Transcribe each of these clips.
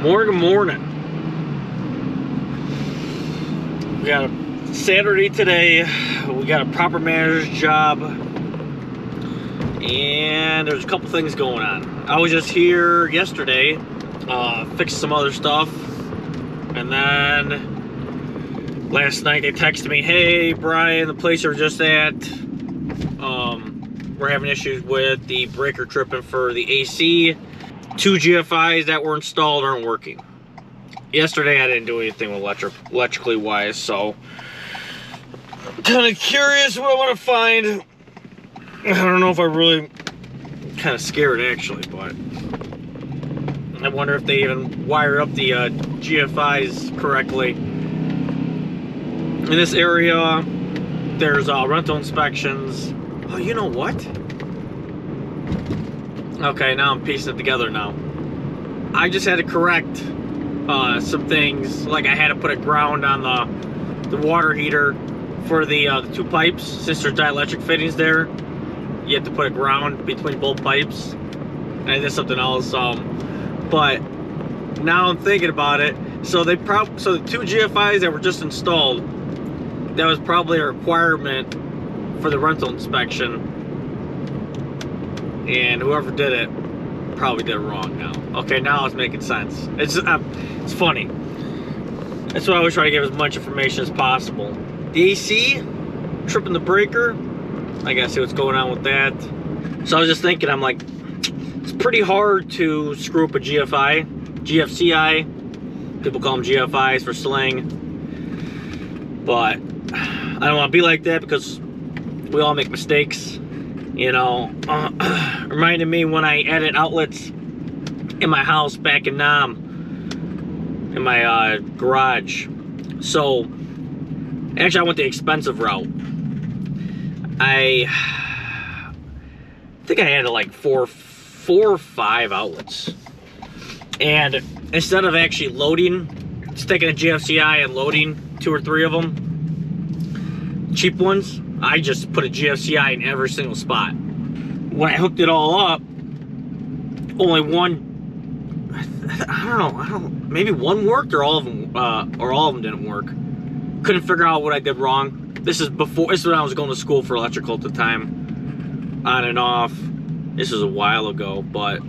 Morning. We got a Saturday today. We got a proper manager's job. And there's a couple things going on. I was just here yesterday, fixed some other stuff. And then last night they texted me, hey Brian, the place you were just at, we're having issues with the breaker tripping for the AC. 2 GFIs that were installed aren't working. Yesterday I didn't do anything with electrically wise, so I'm kind of curious what I want to find. I don't know if I really, kind of scared actually, but I wonder if they even wired up the GFIs correctly. In this area, there's rental inspections. Oh, you know what? Okay, now I'm piecing it together now. I just had to correct some things, like I had to put a ground on the water heater for the 2 pipes. Since there's dielectric fittings there, you have to put a ground between both pipes. And I did something else, but now I'm thinking about it. So the 2 GFIs that were just installed, that was probably a requirement for the rental inspection. And whoever did it probably did it wrong now. Okay, now it's making sense. It's funny. That's why I always try to give as much information as possible. The AC, tripping the breaker. I gotta see what's going on with that. So I was just thinking, I'm like, it's pretty hard to screw up a GFI, GFCI. People call them GFIs for slang. But I don't want to be like that because we all make mistakes. You know, reminded me when I added outlets in my house back in Nam, in my garage. So, actually I went the expensive route. I think I added like four or five outlets. And instead of actually loading, sticking a GFCI and loading 2 or 3 of them, cheap ones, I just put a GFCI in every single spot. When I hooked it all up, only one, I don't know, maybe one worked or all of them didn't work. Couldn't figure out what I did wrong. This is when I was going to school for electrical at the time, on and off. This was a while ago, but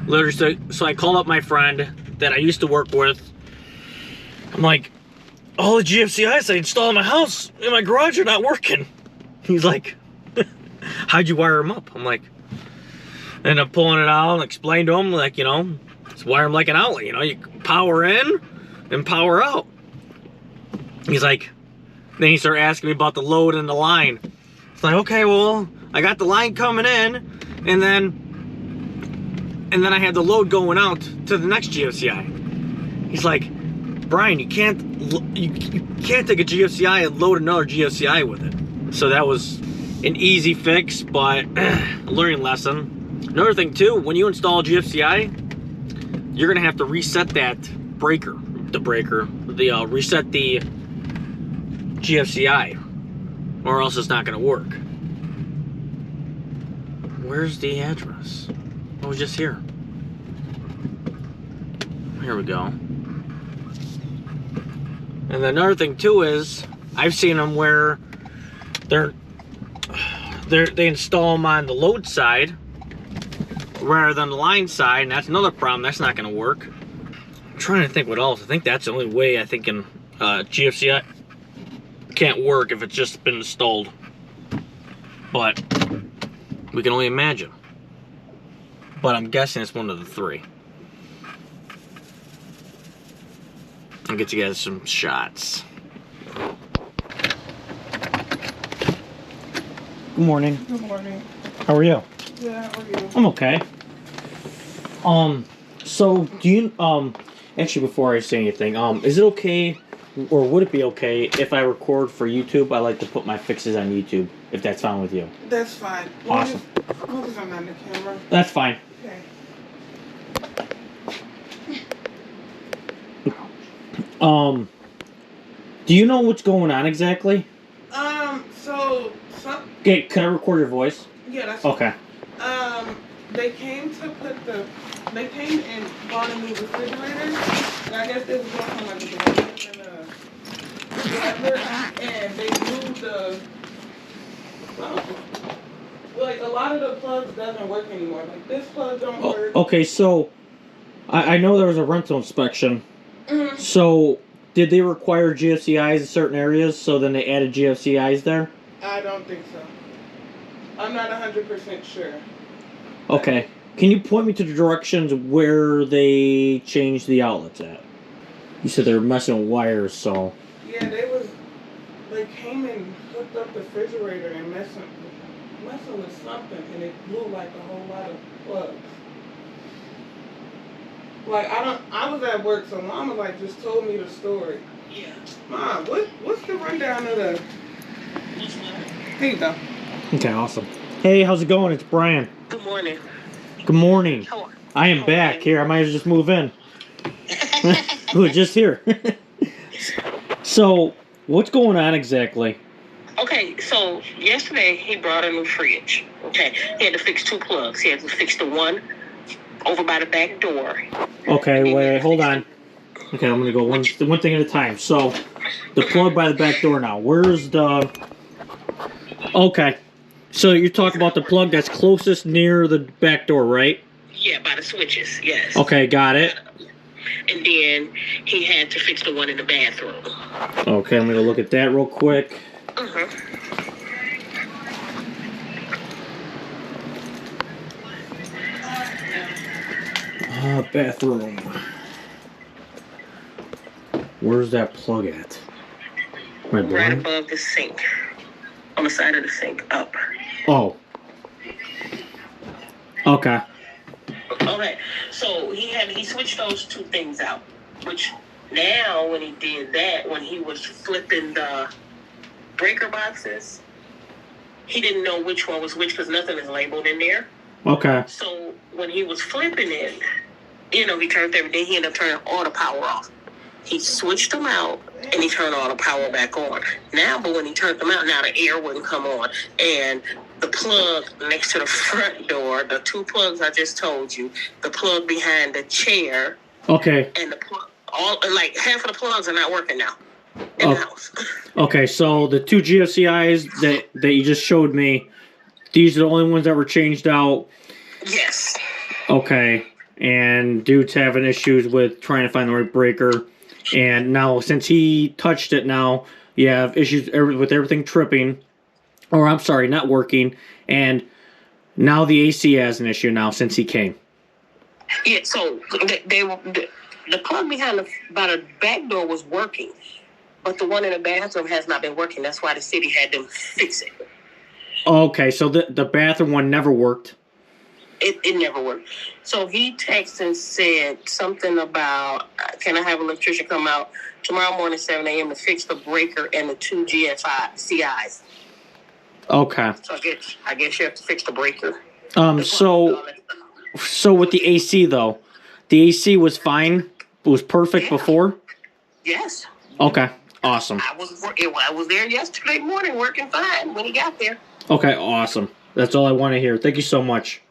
literally, so I called up my friend that I used to work with. I'm like, all the GFCIs I installed in my house, in my garage, are not working. He's like, how'd you wire them up? I'm like, and I'm pulling it out and explain to him, like, you know, just wire them like an outlet, you know, you power in and power out. He's like, then he started asking me about the load and the line. It's like, okay, well, I got the line coming in, and then I had the load going out to the next GFCI. He's like, Brian, you can't take a GFCI and load another GFCI with it. So that was an easy fix, but a learning lesson. Another thing too, when you install a GFCI, you're gonna have to reset that reset the GFCI, or else it's not gonna work. Where's the address? I was just here. Here we go. And another thing too is, I've seen them where they install them on the load side rather than the line side, and that's another problem. That's not going to work. I'm trying to think what else. I think that's the only way I think in GFCI can't work if it's just been installed. But we can only imagine. But I'm guessing it's one of the 3. I'll get you guys some shots. Good morning. Good morning. How are you? Good, how are you? I'm okay. So do you, actually before I say anything, is it okay, or would it be okay if I record for YouTube? I like to put my fixes on YouTube, if that's fine with you. That's fine. Awesome. Focus on the camera. That's fine. Okay. Do you know what's going on exactly? So Okay, can I record your voice? yeah, that's okay. they came to put the, they came and bought a new refrigerator. And I guess they was going from like the whatever, and they moved the, like a lot of the plugs doesn't work anymore. Like this plug don't work. Okay, so I know there was a rental inspection. Mm-hmm. So did they require GFCIs in certain areas? So then they added GFCIs there? I don't think so. I'm not 100% sure. Okay. Can you point me to the directions where they changed the outlets at? You said they were messing with wires, so... Yeah, they came and hooked up the refrigerator and messing with something, and it blew like a whole lot of plugs. Like, I was at work, so Mama like just told me the story. Yeah. Mom, what's the rundown of the... Here you go. Okay, awesome. Hey, how's it going? It's Brian. Good morning. Good morning. How I am back. Here, I might as well just move in. We're just here. So, what's going on exactly? Okay, so yesterday he brought a new fridge. Okay, he had to fix 2 plugs. He had to fix the one over by the back door. Okay, wait, hold on. Okay, I'm gonna go one thing at a time. So, the plug by the back door now. Where's the... Okay. So, you're talking about the plug that's closest near the back door, right? Yeah, by the switches, yes. Okay, got it. And then he had to fix the one in the bathroom. Okay, I'm gonna look at that real quick. Bathroom. Where's that plug at? Right above the sink. On the side of the sink, up. Oh. Okay. Okay, so he switched those 2 things out. Which now, when he did that, when he was flipping the breaker boxes, he didn't know which one was which because nothing is labeled in there. Okay. So when he was flipping it, he turned everything. He ended up turning all the power off. He switched them out and he turned all the power back on. Now, but when he turned them out, now the air wouldn't come on. And the plug next to the front door, the 2 plugs I just told you, the plug behind the chair. Okay. And the plug, like half of the plugs are not working now in the house. Okay, so the 2 GFCIs that you just showed me, these are the only ones that were changed out. Yes. Okay, and dude's having issues with trying to find the right breaker. And now, since he touched it now, you have issues with everything tripping. Or, I'm sorry, not working. And now the AC has an issue now since he came. Yeah, so the plug behind by the back door was working. But the one in the bathroom has not been working. That's why the city had them fix it. Okay, so the bathroom one never worked. It never worked. So he texted and said something about, can I have an electrician come out tomorrow morning 7 a.m. to fix the breaker and the 2 GFCIs. Okay. So I guess you have to fix the breaker. So with the AC though, the AC was fine. It was perfect before. Yes. Okay. Awesome. I was there yesterday morning working fine when he got there. Okay. Awesome. That's all I want to hear. Thank you so much.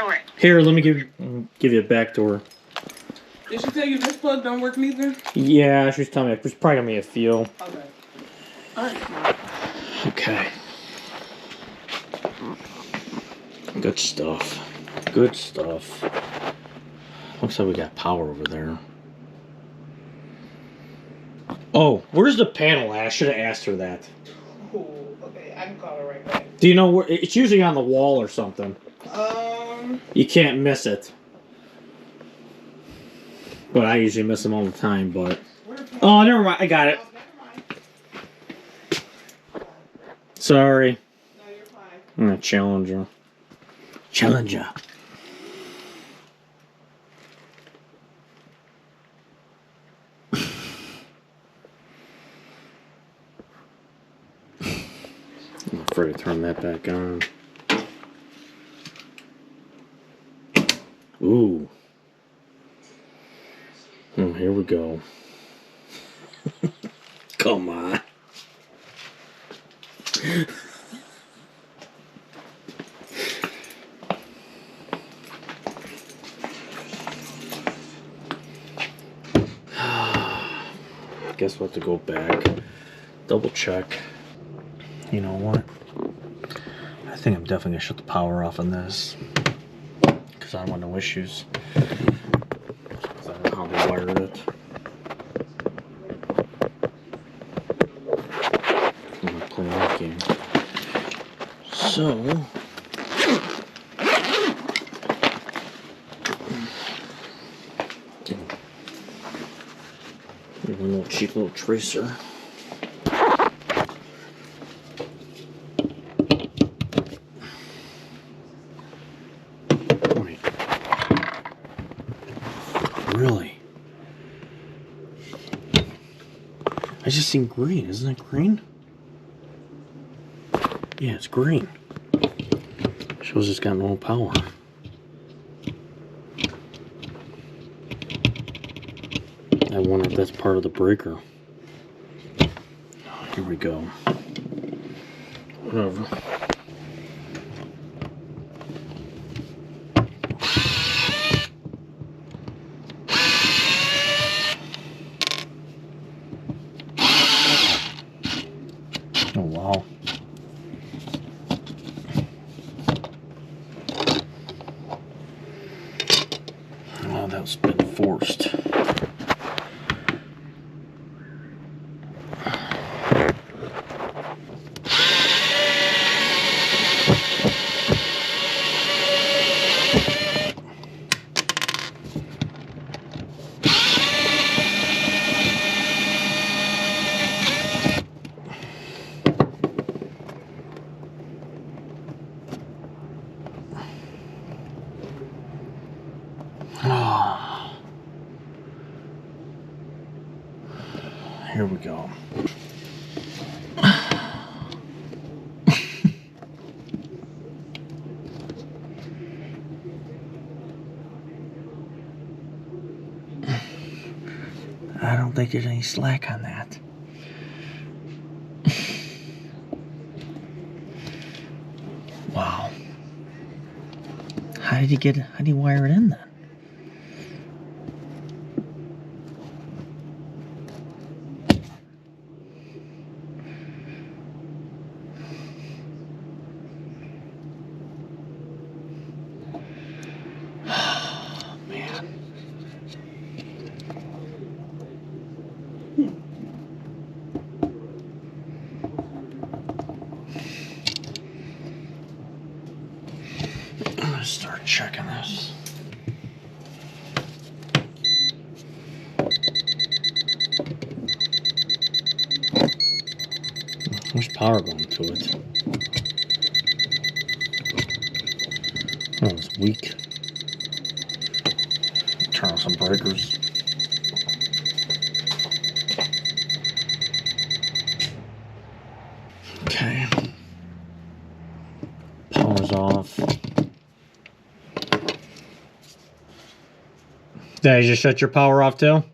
All right. Here, let me give you a back door. Did she tell you this plug don't work neither? Yeah, she was telling me. There's probably gonna be a few. Okay. All right. Okay. Good stuff. Good stuff. Looks like we got power over there. Oh, where's the panel at? I should have asked her that. Oh, okay. I can call her right back. Do you know where? It's usually on the wall or something. You can't miss it. But I usually miss them all the time, but... Oh, never mind. I got it. Sorry. No, you're fine. I'm gonna challenge her. Challenge her. I'm afraid to turn that back on. Ooh. Oh, here we go. Come on. guess we'll have to go back, double check. You know what? I think I'm definitely gonna shut the power off on this because I don't want no issues. I don't know how they wired it. I'm gonna play that game. So, here's a little cheap little tracer. Wait. Really? I just seen green. Isn't it green? Yeah, it's green. Shows it's got no power. I wonder if that's part of the breaker. Here we go. Whatever. Oh wow. Oh, that's been forced. Here we go. I don't think there's any slack on that. Wow. How did he wire it in then? Start checking this. There's power going to it. Oh, it's weak. Turn on some breakers. Okay. Power's off. Did you just shut your power off too?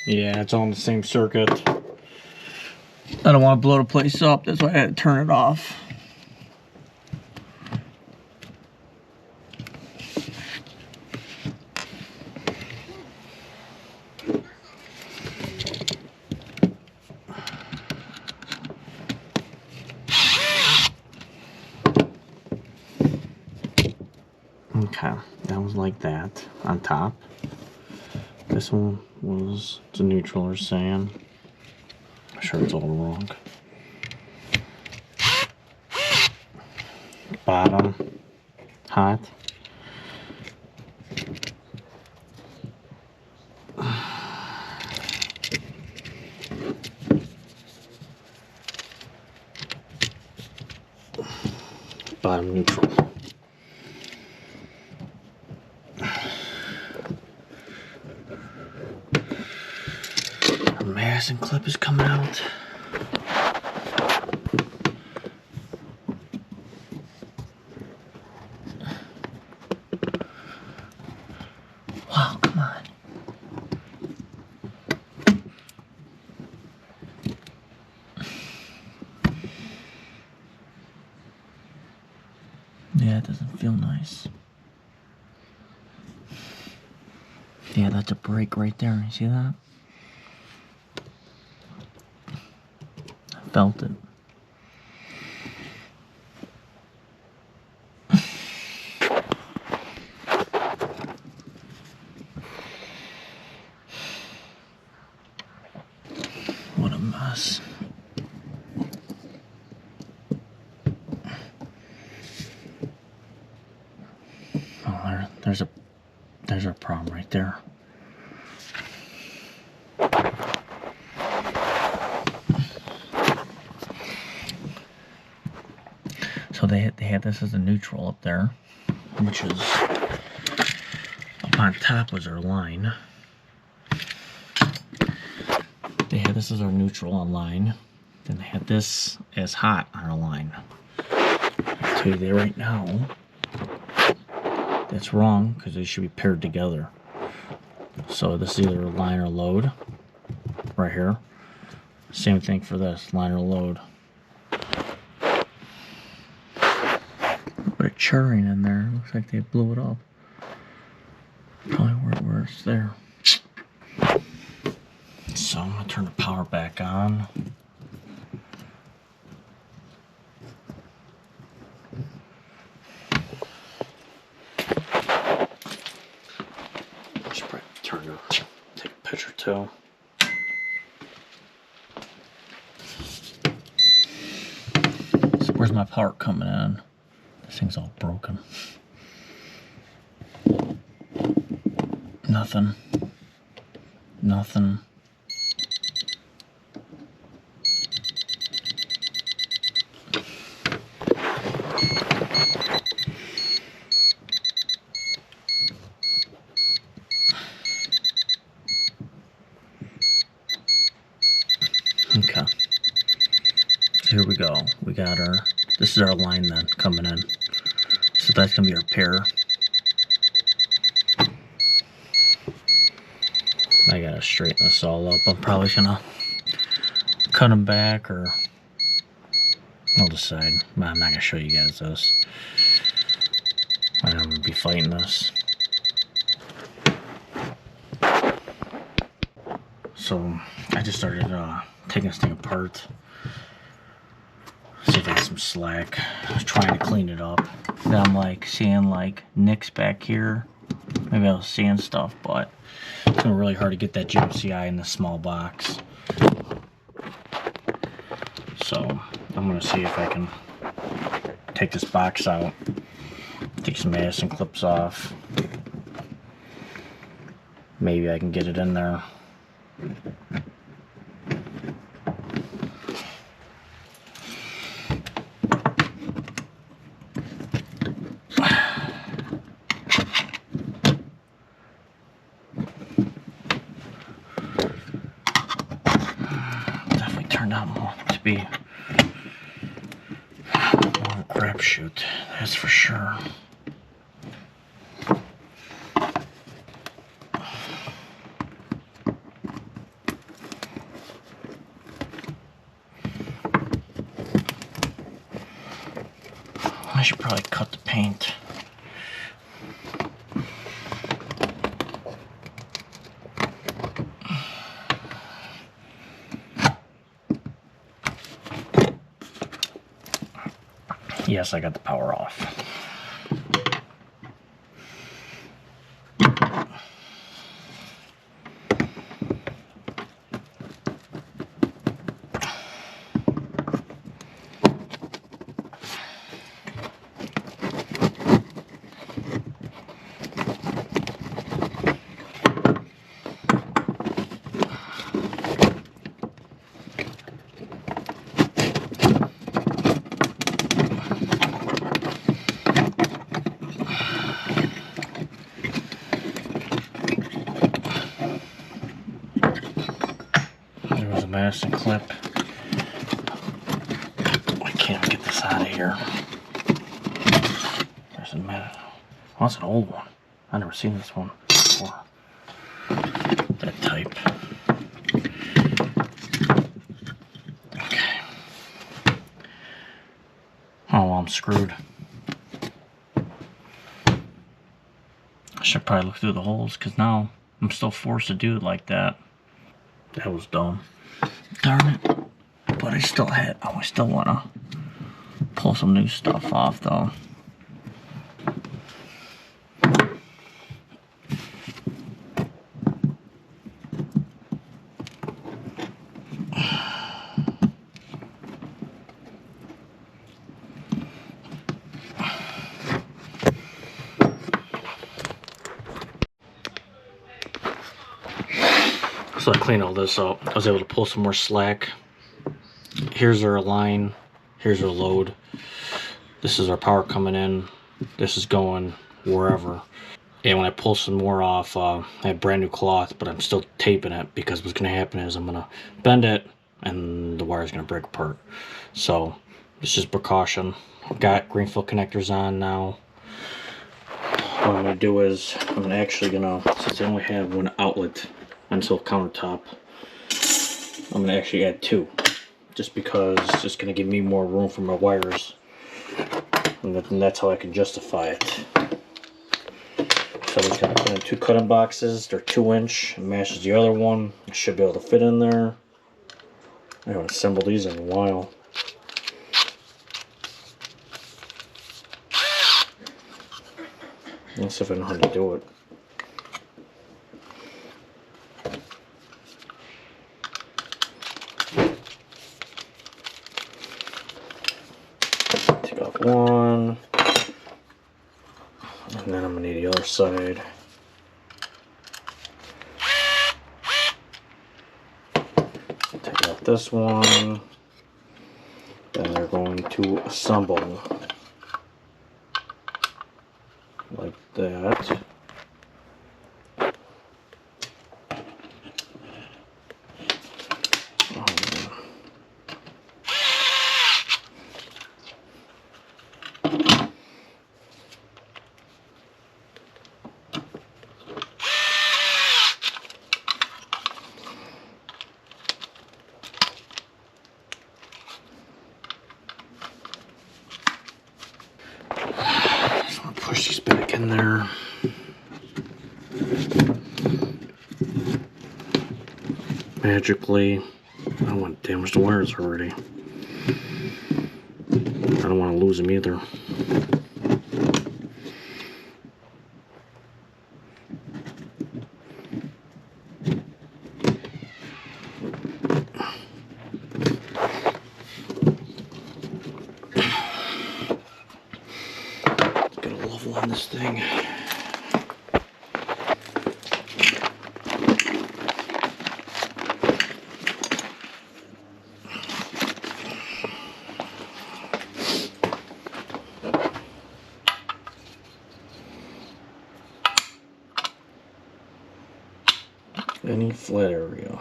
Yeah, it's on the same circuit. I don't want to blow the place up, that's why I had to turn it off. Okay, that was like that on top. This one was the neutral or sand. I'm sure it's all wrong. Bottom, hot. Bottom neutral. Madison clip is coming out. Wow, come on. Yeah, it doesn't feel nice. Yeah, that's a break right there. You see that? felt it. What a mess. Oh, there's our problem right there. So they had this as a neutral up there, which is up on top was our line. They had this as our neutral on line. Then they had this as hot on our line. I'll tell you that right now. That's wrong because they should be paired together. So this is either a line or load right here. Same thing for this, line or load. Put a churring in there. Looks like they blew it up. Probably where it's there. So I'm gonna turn the power back on. Just probably take a picture too. So where's my part coming in? This thing's all broken. Nothing. Nothing. Okay. Here we go. We got our, this is our line then coming in. So that's gonna be our pair. I gotta straighten this all up. I'm probably gonna cut them back or I'll decide. I'm not gonna show you guys this. I'm gonna be fighting this. So I just started taking this thing apart. See if I got some slack. I was trying to clean it up. Then I'm like seeing like nicks back here. Maybe I was seeing stuff, but it's been really hard to get that GFCI in this small box. So I'm gonna see if I can take this box out, take some Madison clips off. Maybe I can get it in there. Definitely turned out more to be more of a crapshoot, that's for sure. I should probably cut the paint. Yes, I got the power off. Madison clip. I can't get this out of here. There's a Madison. Oh, that's an old one. I've never seen this one before. That type. Okay. Oh, well, I'm screwed. I should probably look through the holes because now I'm still forced to do it like that. That was dumb. Darn it. but I still want to pull some new stuff off though. So I cleaned all this out. I was able to pull some more slack. Here's our line. Here's our load. This is our power coming in. This is going wherever. And when I pull some more off, I have brand new cloth, but I'm still taping it because what's going to happen is I'm going to bend it and the wire's going to break apart. So it's just precaution. I've got greenfield connectors on now. What I'm going to do is I'm actually going to, since I only have one outlet until countertop, I'm going to actually add 2, just because it's just going to give me more room for my wires, and that's how I can justify it. So I'm just going to put in 2 cutting boxes. They're 2-inch, matches the other one. I should be able to fit in there. I haven't assembled these in a while. Let's see if I know how to do it. Take off one, and then I'm gonna need the other side. Take off this one, then they're going to assemble like that. Push these back in there. Magically, I don't want to damage the wires already. I don't want to lose them either. On this thing. Any flat area?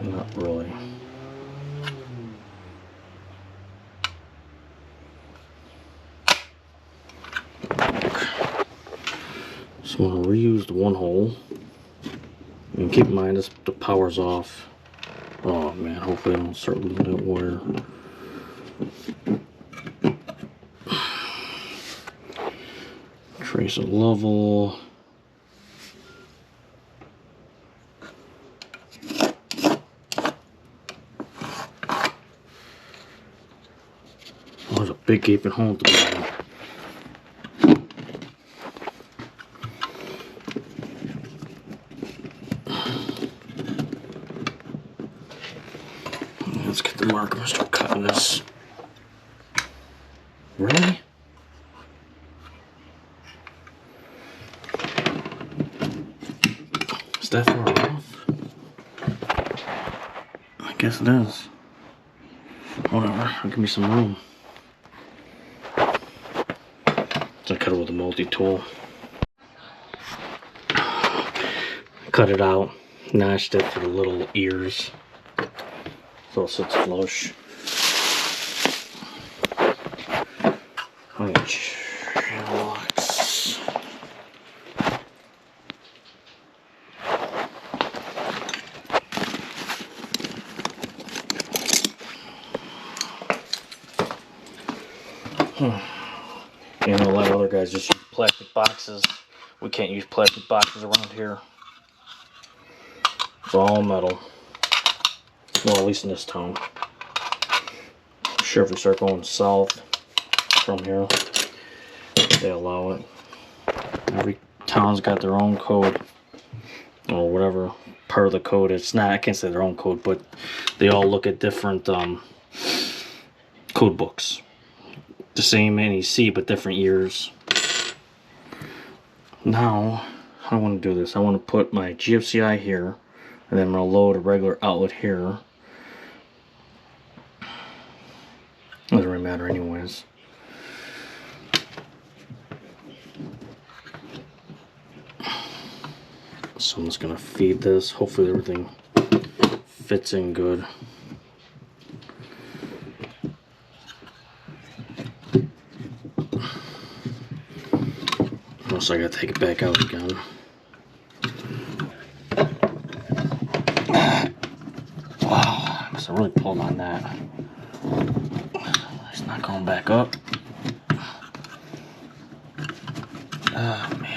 Not really. So I'm going to reuse the one hole, and keep in mind this, the power's off. Oh man, hopefully I don't start losing that wire. Trace it level. Oh, there's a big gaping hole at the bottom. Let's get the marker and start cutting this. Really? Is that far off? I guess it is. Whatever, give me some room. So I cut it with a multi-tool. Cut it out, notched it for the little ears, so it sits flush. Locks. You know, a lot of other guys just use plastic boxes. We can't use plastic boxes around here. It's all metal. Well, at least in this town. I'm sure if we start going south from here, they allow it. Every town's got their own code, or whatever part of the code. It's not, I can't say their own code, but they all look at different code books. The same NEC, but different years. Now, how do I want to do this? I want to put my GFCI here, and then I'm going to load a regular outlet here. Doesn't really matter anyways. So I'm just going to feed this. Hopefully everything fits in good. So I gotta take it back out again. Wow, I must have really pulled on that. It's not going back up. Oh man.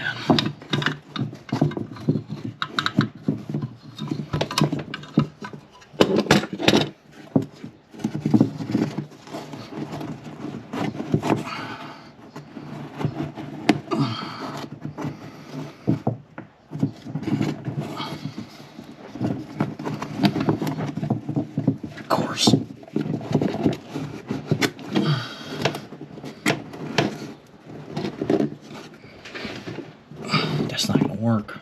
That's not gonna work.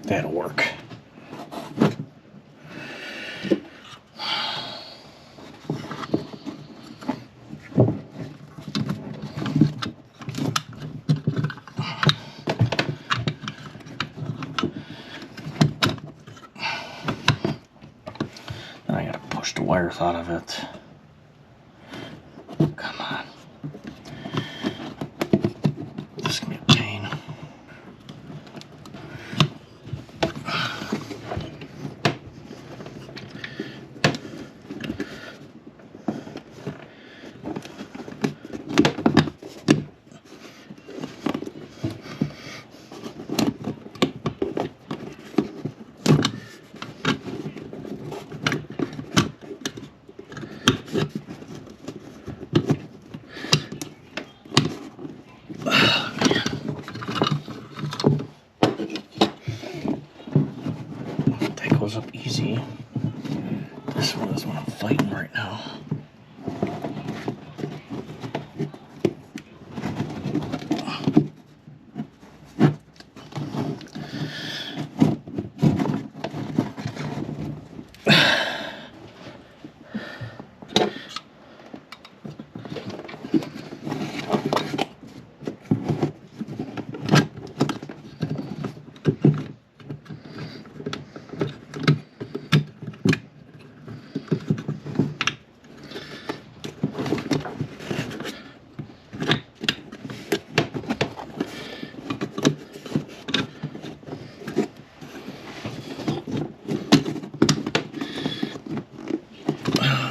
That'll work. I gotta push the wires out of it. Come on. This can be a pain. Goes up easy. This one is what I'm fighting right now.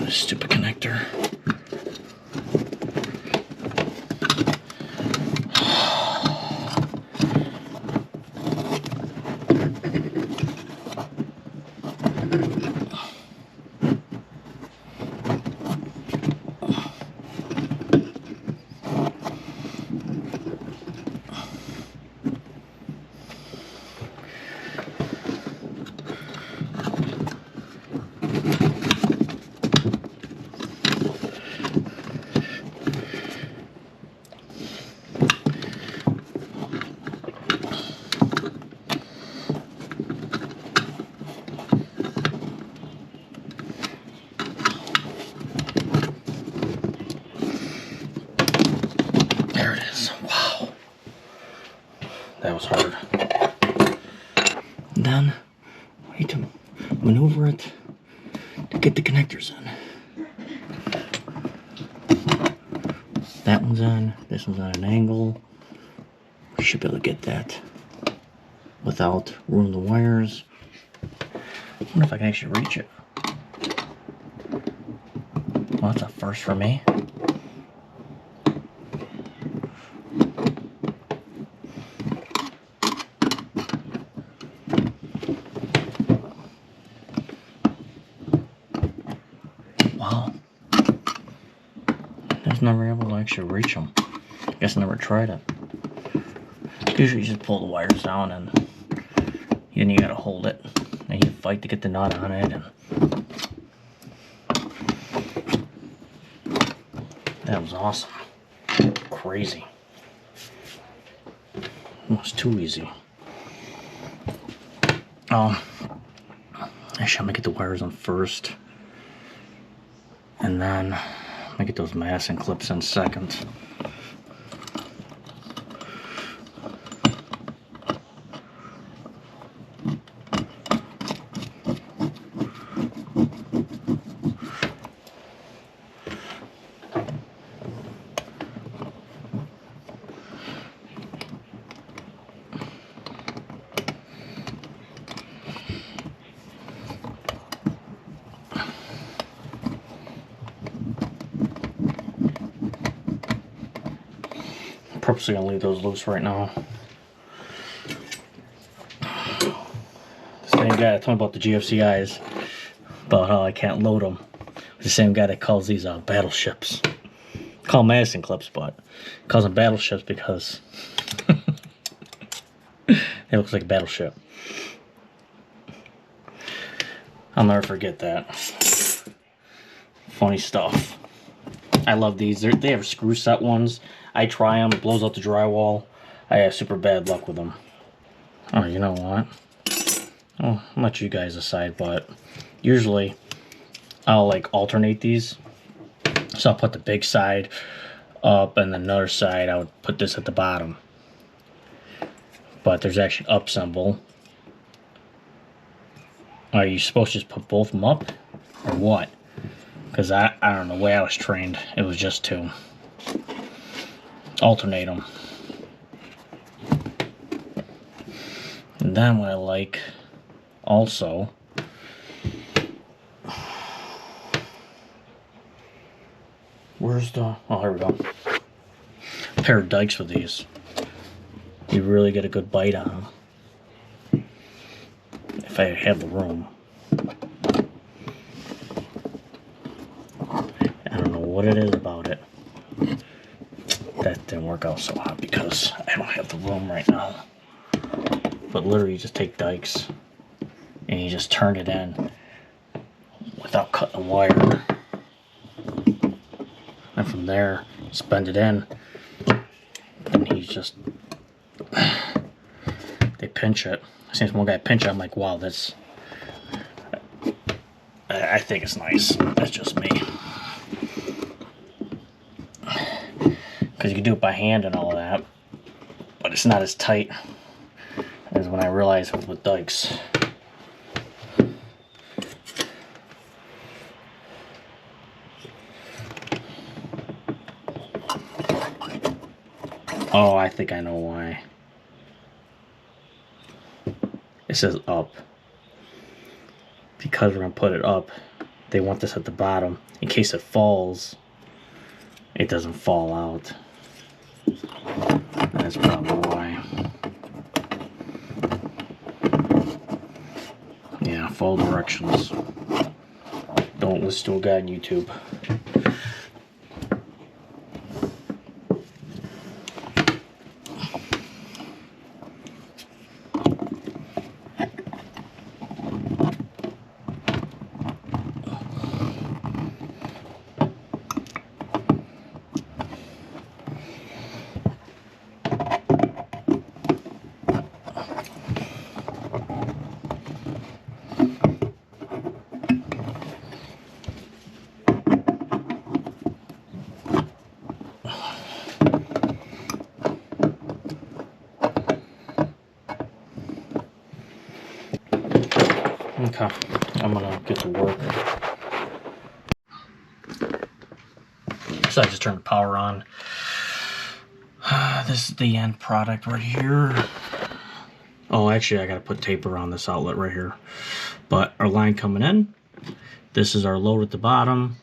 Stupid connector. That was hard. And then I need to maneuver it to get the connectors in. That one's on, this one's on an angle. We should be able to get that without ruining the wires. I wonder if I can actually reach it. Well, that's a first for me. Wow. I was never able to actually reach them. Guess I never tried it. Usually you just pull the wires down and then you gotta hold it. And you fight to get the knot on it. And that was awesome. Crazy. Almost too easy. Actually, I'm gonna get the wires on first. And then I'm gonna get those masking clips in second. Purposely gonna leave those loose right now. The same guy that told me about the GFCIs, about how I can't load them. The same guy that calls these battleships. Call them Madison clips, but calls them battleships because it looks like a battleship. I'll never forget that. Funny stuff. I love these. They have screw set ones. I try them, it blows out the drywall. I have super bad luck with them. Oh, you know what? Oh, I'll let you guys decide, but usually I'll like alternate these. So I'll put the big side up and then another side I would put this at the bottom. But there's actually an up symbol. Are you supposed to just put both of them up? Or what? Because I don't know, the way I was trained, it was just to alternate them. And then what I like also, where's the, oh, here we go. A pair of dikes with these. You really get a good bite on them. If I have the room. I don't know what it is about it. That didn't work out so hot because I don't have the room right now. But literally you just take dikes and you just turn it in without cutting the wire. And from there, spend it in. And he's just, they pinch it. I seen one guy pinch it, I'm like, wow, that's, I think it's nice. That's just me. Because you can do it by hand and all of that, but it's not as tight as when I realized it was with dikes. Oh, I think I know why. It says up. Because we're going to put it up, they want this at the bottom. In case it falls, it doesn't fall out. That's probably why. Yeah, follow directions. Don't listen to a guy on YouTube. Okay, I'm gonna get to work. So I just turned the power on. This is the end product right here. Oh, actually, I gotta put tape around this outlet right here. But our line coming in. This is our load at the bottom.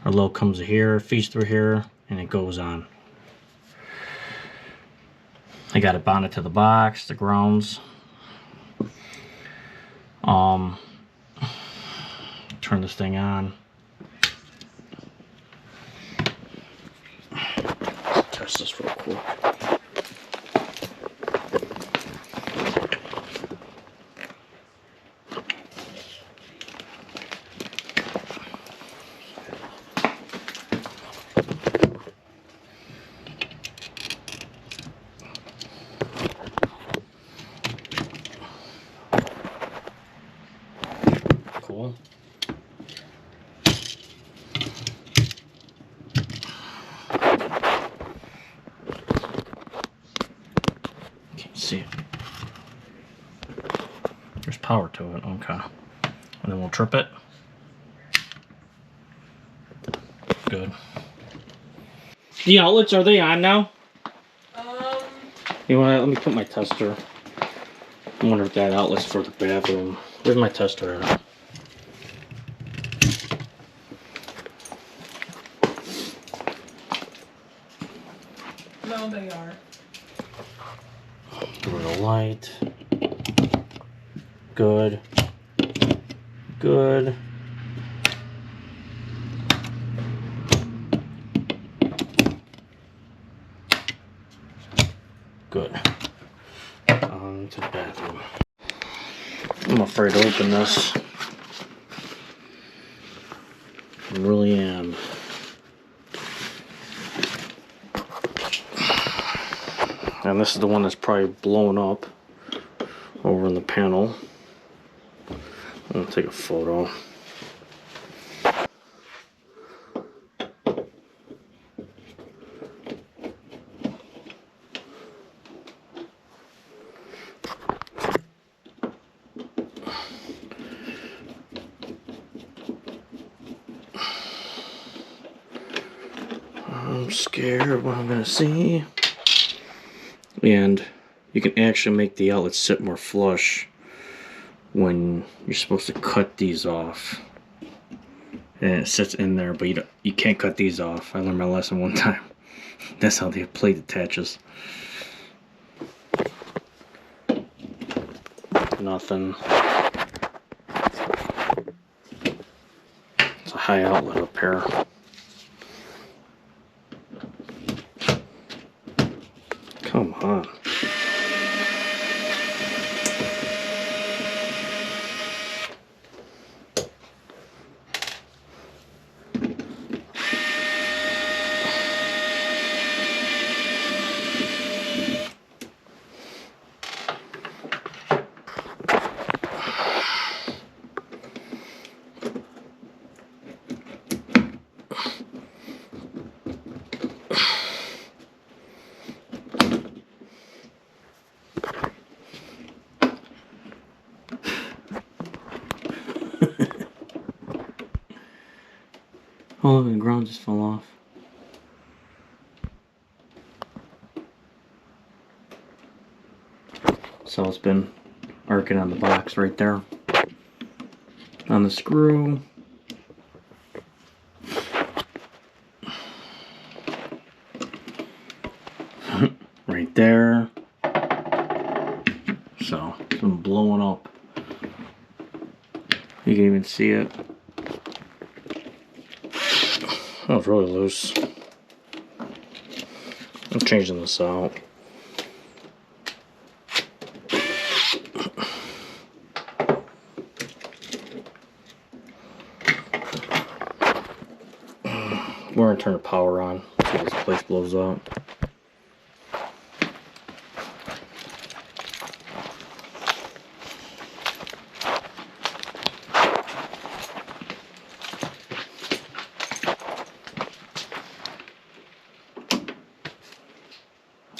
Our load comes here, feeds through here, and it goes on. I got it bonded to the box, the grounds. Turn this thing on. Test this real quick. Cool. Can't see it. There's power to it. Okay. And then we'll trip it. Good. The outlets, are they on now? You want? Let me put my tester. I wonder if that outlet's for the bathroom. Where's my tester at? No, they are. Give it a light. Good. Good. Good. On to the bathroom. I'm afraid to open this. I really am. And this is the one that's probably blown up over in the panel. I'm gonna take a photo. I'm scared of what I'm gonna see. And you can actually make the outlets sit more flush when you're supposed to cut these off. And it sits in there, but you can't cut these off. I learned my lesson one time. That's how the plate attaches. Nothing. It's a high outlet up here. Come on. Oh, the ground just fell off. So it's been arcing on the box right there. On the screw. Right there. So it's been blowing up. You can even see it. Oh, it's really loose. I'm changing this out. We're gonna turn the power on so this place blows up.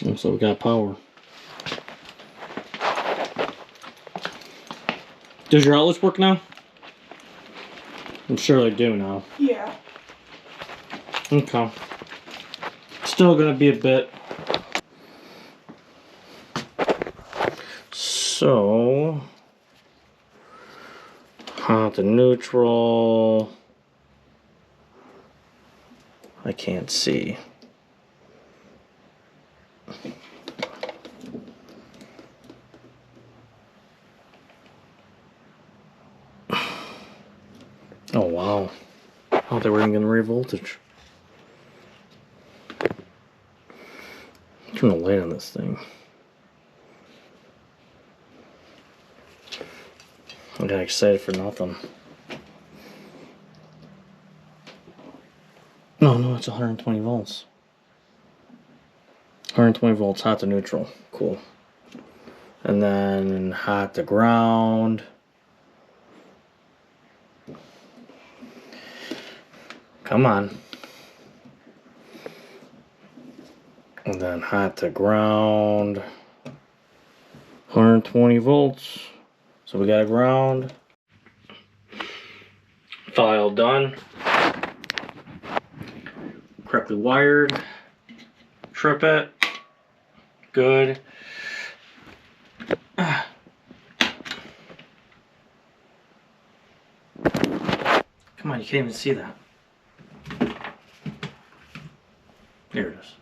And so we got power. Does your outlets work now? I'm sure they do now. Yeah. Okay. Still gonna be a bit. So, hot to neutral. I can't see. Oh wow. I thought they were even gonna raise voltage. Turn the light on this thing. I got excited for nothing. No, it's 120 volts. 120 volts, hot to neutral. Cool. And then hot to ground. Come on. And then hot to ground. 120 volts. So we got a ground. File done. Correctly wired. Trip it. Good. Come on, you can't even see that. There it is.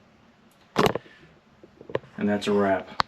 And that's a wrap.